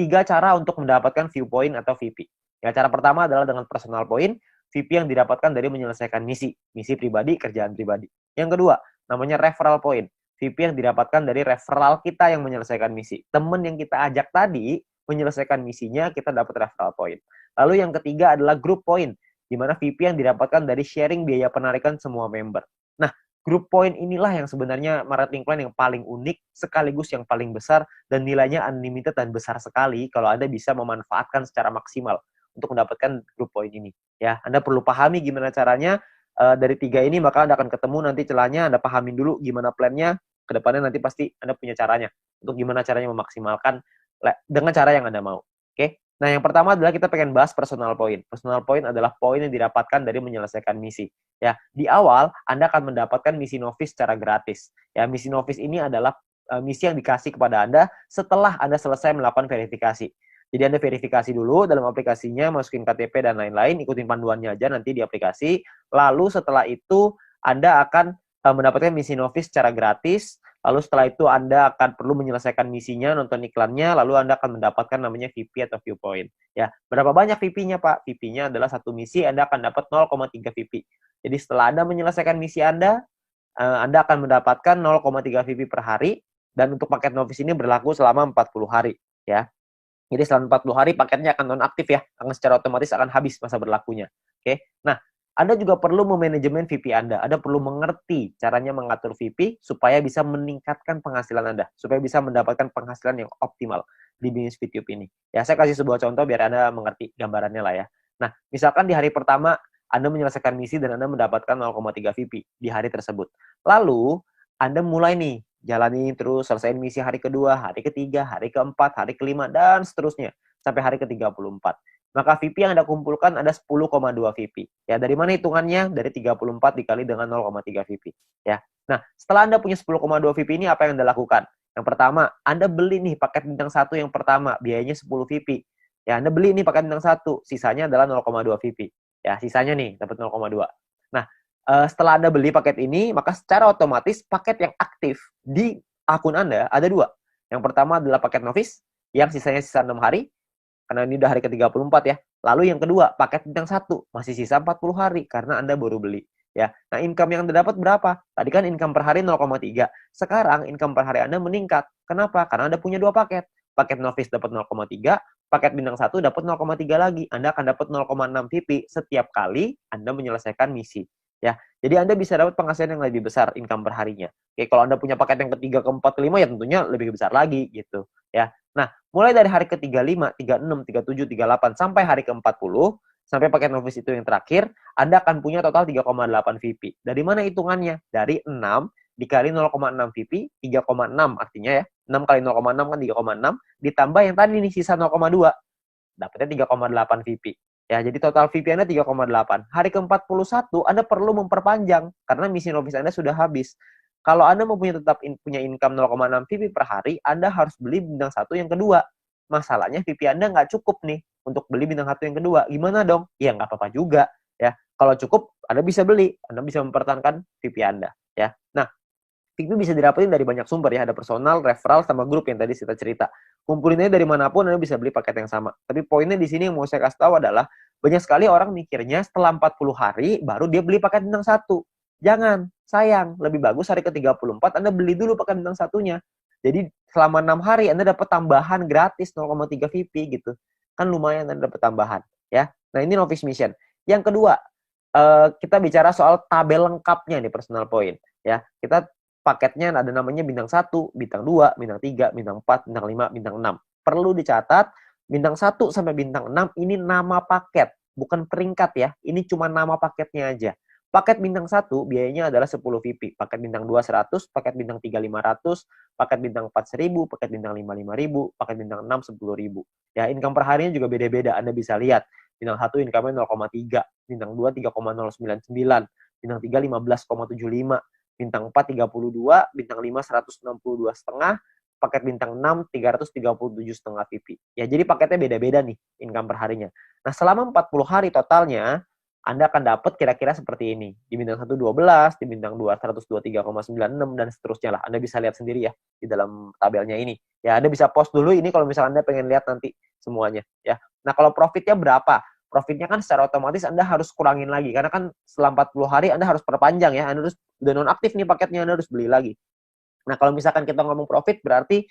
3 cara untuk mendapatkan view point atau VP. Ya, cara pertama adalah dengan personal point, VP yang didapatkan dari menyelesaikan misi pribadi, kerjaan pribadi. Yang kedua, namanya referral point. VP yang didapatkan dari referral kita yang menyelesaikan misi. Temen yang kita ajak tadi menyelesaikan misinya, kita dapat referral point. Lalu yang ketiga adalah group point, di mana VP yang didapatkan dari sharing biaya penarikan semua member. Nah, group point inilah yang sebenarnya marketing plan yang paling unik, sekaligus yang paling besar, dan nilainya unlimited dan besar sekali kalau Anda bisa memanfaatkan secara maksimal untuk mendapatkan group point ini. Ya, Anda perlu pahami gimana caranya dari 3 ini, maka Anda akan ketemu nanti celahnya, Anda pahamin dulu gimana plannya, ke depannya nanti pasti Anda punya caranya untuk gimana caranya memaksimalkan dengan cara yang Anda mau. Oke? Nah, yang pertama adalah kita pengen bahas personal point. Personal point adalah poin yang didapatkan dari menyelesaikan misi. Ya, di awal Anda akan mendapatkan misi novice secara gratis. Ya, misi novice ini adalah misi yang dikasih kepada Anda setelah Anda selesai melakukan verifikasi. Jadi Anda verifikasi dulu dalam aplikasinya, masukin KTP dan lain-lain, ikutin panduannya aja nanti di aplikasi. Lalu setelah itu Anda akan mendapatkan misi novice secara gratis. Lalu setelah itu Anda akan perlu menyelesaikan misinya, nonton iklannya, lalu Anda akan mendapatkan namanya VP atau viewpoint. Ya, berapa banyak VP-nya, Pak? VP-nya adalah satu misi, Anda akan dapat 0,3 VP. Jadi setelah Anda menyelesaikan misi Anda akan mendapatkan 0,3 VP per hari, dan untuk paket novice ini berlaku selama 40 hari. Ya. Jadi selama 40 hari paketnya akan nonaktif ya, akan secara otomatis akan habis masa berlakunya. Oke. Nah, Anda juga perlu memanajemen VP Anda. Anda perlu mengerti caranya mengatur VP supaya bisa meningkatkan penghasilan Anda, supaya bisa mendapatkan penghasilan yang optimal di bisnis YouTube ini. Ya, saya kasih sebuah contoh biar Anda mengerti gambarannya lah ya. Nah, misalkan di hari pertama Anda menyelesaikan misi dan Anda mendapatkan 0,3 VP di hari tersebut. Lalu, Anda mulai nih jalani terus, selesaiin misi hari kedua, hari ketiga, hari keempat, hari kelima, dan seterusnya sampai hari ke-34. Maka VP yang Anda kumpulkan ada 10,2 VP. Ya, dari mana hitungannya? Dari 34 dikali dengan 0,3 VP. Ya. Nah, setelah Anda punya 10,2 VP ini, apa yang Anda lakukan? Yang pertama, Anda beli nih paket bintang 1 yang pertama, biayanya 10 VP. Ya, Anda beli nih paket bintang 1, sisanya adalah 0,2 VP. Ya, sisanya nih dapat 0,2. Nah, setelah Anda beli paket ini, maka secara otomatis paket yang aktif di akun Anda ada 2. Yang pertama adalah paket novice, yang sisanya sisa 6 hari, karena ini udah hari ke-34 ya. Lalu yang kedua, paket bintang 1, masih sisa 40 hari, karena Anda baru beli. Ya. Nah, income yang Anda dapat berapa? Tadi kan income per hari 0,3. Sekarang income per hari Anda meningkat. Kenapa? Karena Anda punya 2 paket. Paket novice dapat 0,3, paket bintang 1 dapat 0,3 lagi. Anda akan dapat 0,6 VP setiap kali Anda menyelesaikan misi. Ya, jadi Anda bisa dapat penghasilan yang lebih besar income per harinya. Oke, kalau Anda punya paket yang ketiga, keempat, kelima, ya tentunya lebih besar lagi gitu. Ya, nah mulai dari hari ke-35, 36, 37, 38 sampai hari ke-40, sampai paket novice itu yang terakhir, Anda akan punya total 3,8 VP. Dari mana hitungannya? Dari 6 dikali 0,6 VP, 3,6 artinya ya. 6 kali 0,6 kan 3,6, ditambah yang tadi nih sisa 0,2. Dapatnya 3,8 VP. Ya, jadi total VP Anda 3,8. Hari ke-41 Anda perlu memperpanjang karena misi novice Anda sudah habis. Kalau Anda mau tetap punya income 0,6 VP per hari, Anda harus beli bintang 1 yang kedua. Masalahnya VP Anda nggak cukup nih untuk beli bintang 1 yang kedua. Gimana dong? Ya nggak apa-apa juga. Ya, kalau cukup Anda bisa beli. Anda bisa mempertahankan VP Anda. Ya, nah VP bisa didapetin dari banyak sumber ya. Ada personal, referral, sama grup yang tadi kita cerita. Kumpulinnya dari manapun Anda bisa beli paket yang sama. Tapi poinnya di sini yang mau saya kasih tahu adalah banyak sekali orang mikirnya setelah 40 hari baru dia beli paket bintang 1. Jangan, sayang. Lebih bagus hari ke-34 Anda beli dulu paket bintang 1-nya. Jadi selama 6 hari Anda dapat tambahan gratis 0,3 VP gitu. Kan lumayan Anda dapat tambahan ya. Nah, ini novice mission. Yang kedua, kita bicara soal tabel lengkapnya nih personal point ya. Kita paketnya ada namanya bintang 1, bintang 2, bintang 3, bintang 4, bintang 5, bintang 6. Perlu dicatat, bintang 1 sampai bintang 6 ini nama paket, bukan peringkat ya. Ini cuma nama paketnya aja. Paket bintang 1 biayanya adalah 10 VP, paket bintang 2 100, paket bintang 3 500, paket bintang 4 1000, paket bintang 5 5000, paket bintang 6 10.000. Ya, income per harinya juga beda-beda. Anda bisa lihat. Bintang 1 income-nya 0,3, bintang 2 3,099, bintang 3 15,75, bintang 4 32, bintang 5 162,5, paket bintang 6 337,5 VP. Ya, jadi paketnya beda-beda nih income per harinya. Nah, selama 40 hari totalnya Anda akan dapat kira-kira seperti ini. Di bintang 1 12, di bintang 2 123,96 dan seterusnya lah. Anda bisa lihat sendiri ya di dalam tabelnya ini. Ya, Anda bisa pause dulu ini kalau misalnya Anda pengen lihat nanti semuanya ya. Nah, kalau profitnya berapa? Profitnya kan secara otomatis Anda harus kurangin lagi karena kan setelah 40 hari Anda harus perpanjang ya. Anda harus udah nonaktif nih paketnya, Anda harus beli lagi. Nah, kalau misalkan kita ngomong profit berarti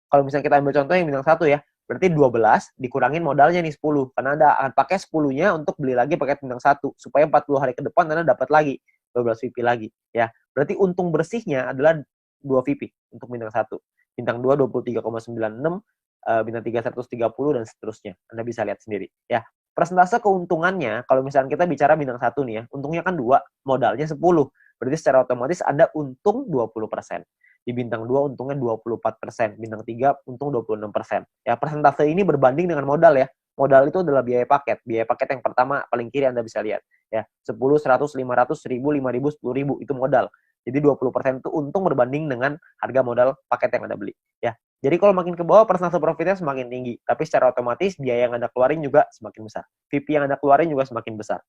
kalau misalnya kita ambil contoh yang bintang 1 ya, berarti 12 dikurangin modalnya nih 10. Karena Anda akan pakai 10-nya untuk beli lagi paket bintang 1. Supaya 40 hari ke depan Anda dapat lagi 12 VP lagi. Ya, berarti untung bersihnya adalah 2 VP untuk bintang 1. Bintang 2 23,96, bintang 3 130 dan seterusnya. Anda bisa lihat sendiri. Ya, persentase keuntungannya, kalau misalnya kita bicara bintang 1 nih ya, untungnya kan 2, modalnya 10. Berarti secara otomatis Anda untung 20%. Di bintang 2 untungnya 24%, bintang 3 untung 26%. Ya, persentase ini berbanding dengan modal ya. Modal itu adalah biaya paket. Biaya paket yang pertama paling kiri Anda bisa lihat. Ya, 10, 100, 500, 1000, 5000, 10.000 itu modal. Jadi 20% itu untung berbanding dengan harga modal paket yang Anda beli. Ya. Jadi kalau makin ke bawah persentase profitnya semakin tinggi, tapi secara otomatis biaya yang Anda keluarin juga semakin besar. VP yang Anda keluarin juga semakin besar.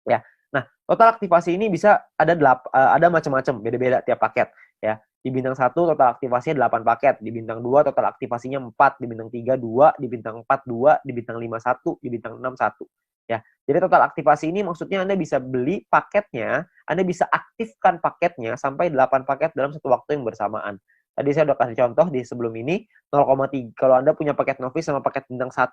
Ya. Nah, total aktivasi ini bisa ada macam-macam, beda-beda tiap paket ya. Di bintang 1 total aktivasinya 8 paket, di bintang 2 total aktivasinya 4, di bintang 3 2, di bintang 4 2, di bintang 5 1, di bintang 6 1. Ya. Jadi total aktivasi ini maksudnya Anda bisa beli paketnya, Anda bisa aktifkan paketnya sampai 8 paket dalam satu waktu yang bersamaan. Tadi saya udah kasih contoh di sebelum ini 0,3. Kalau Anda punya paket novice sama paket bintang 1,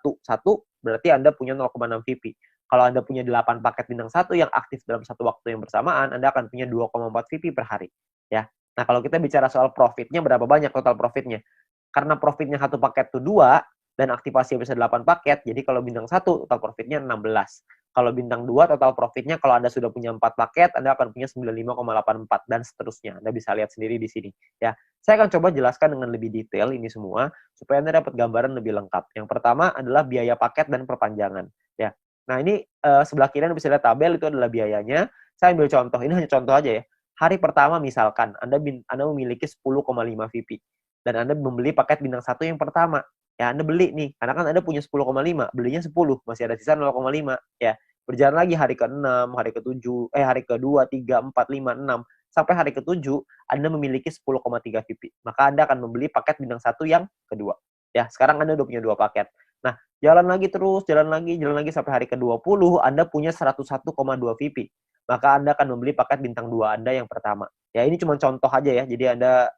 berarti Anda punya 0,6 VP. Kalau Anda punya 8 paket bintang 1 yang aktif dalam satu waktu yang bersamaan, Anda akan punya 2,4 VP per hari. Ya. Nah, kalau kita bicara soal profitnya, berapa banyak total profitnya? Karena profitnya satu paket itu 2, dan aktivasi bisa 8 paket, jadi kalau bintang 1, total profitnya 16. Kalau bintang 2, total profitnya kalau Anda sudah punya 4 paket, Anda akan punya 95,84, dan seterusnya. Anda bisa lihat sendiri di sini. Ya, saya akan coba jelaskan dengan lebih detail ini semua, supaya Anda dapat gambaran lebih lengkap. Yang pertama adalah biaya paket dan perpanjangan. Ya. Nah, ini sebelah kiri Anda bisa lihat tabel, itu adalah biayanya. Saya ambil contoh, ini hanya contoh aja ya. Hari pertama misalkan Anda memiliki 10,5 VP dan Anda membeli paket bintang 1 yang pertama. Ya, Anda beli nih, karena kan Anda punya 10,5, belinya 10, masih ada sisa 0,5 ya. Berjalan lagi hari ke-6, hari ke-7, hari ke-2, 3, 4, 5, 6 sampai hari ke-7 Anda memiliki 10,3 VP. Maka Anda akan membeli paket bintang 1 yang kedua. Ya, sekarang Anda udah punya 2 paket. Nah, jalan lagi terus, jalan lagi sampai hari ke-20 Anda punya 101,2 VP. Maka Anda akan membeli paket bintang 2 Anda yang pertama. Ya, ini cuma contoh aja ya. Jadi Anda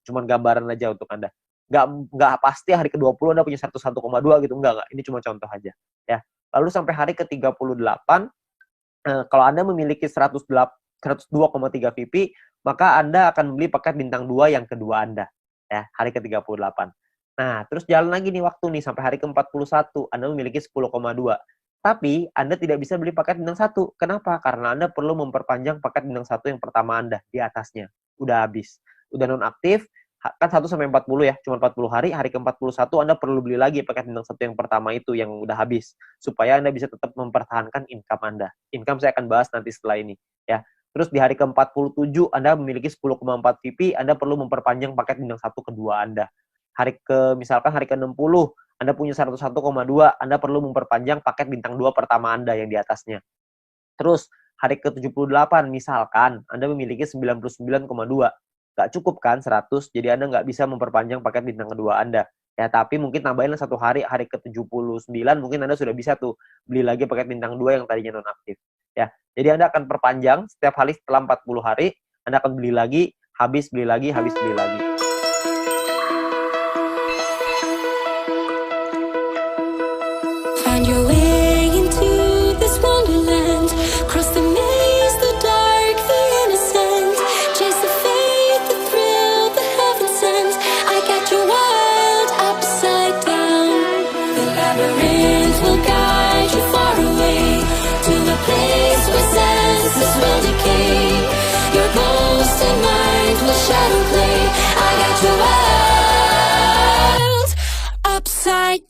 cuma gambaran aja untuk Anda. Nggak pasti hari ke-20 Anda punya 101,2 gitu. Enggak. Ini cuma contoh aja. Ya. Lalu sampai hari ke-38, kalau Anda memiliki 102,3 VP, maka Anda akan membeli paket bintang 2 yang kedua Anda. Ya, hari ke-38. Nah, terus jalan lagi nih waktu nih sampai hari ke-41, Anda memiliki 10,2. Tapi Anda tidak bisa beli paket bintang 1. Kenapa? Karena Anda perlu memperpanjang paket bintang 1 yang pertama Anda di atasnya. Udah habis. Udah nonaktif, kan 1 sampai 40 ya, cuma 40 hari, hari ke-41 Anda perlu beli lagi paket bintang 1 yang pertama itu yang udah habis. Supaya Anda bisa tetap mempertahankan income Anda. Income saya akan bahas nanti setelah ini. Ya. Terus di hari ke-47 Anda memiliki 10,4 VP, Anda perlu memperpanjang paket bintang 1 kedua Anda. Misalkan hari ke-60, Anda punya 101,2, Anda perlu memperpanjang paket bintang 2 pertama Anda yang di atasnya. Terus, hari ke-78, misalkan Anda memiliki 99,2. Nggak cukup kan 100, jadi Anda nggak bisa memperpanjang paket bintang kedua Anda. Ya, tapi mungkin tambahin satu hari ke-79, mungkin Anda sudah bisa tuh beli lagi paket bintang 2 yang tadinya nonaktif. Ya, jadi Anda akan perpanjang setiap hari setelah 40 hari, Anda akan beli lagi, habis beli lagi, habis beli lagi. Find your way into this wonderland. Cross the maze, the dark, the innocent. Chase the faith, the thrill, the heaven sent. I got you wild upside down. The labyrinth will guide you far away to a place where senses will decay. Your ghost and mind will shadow play. I got you wild upside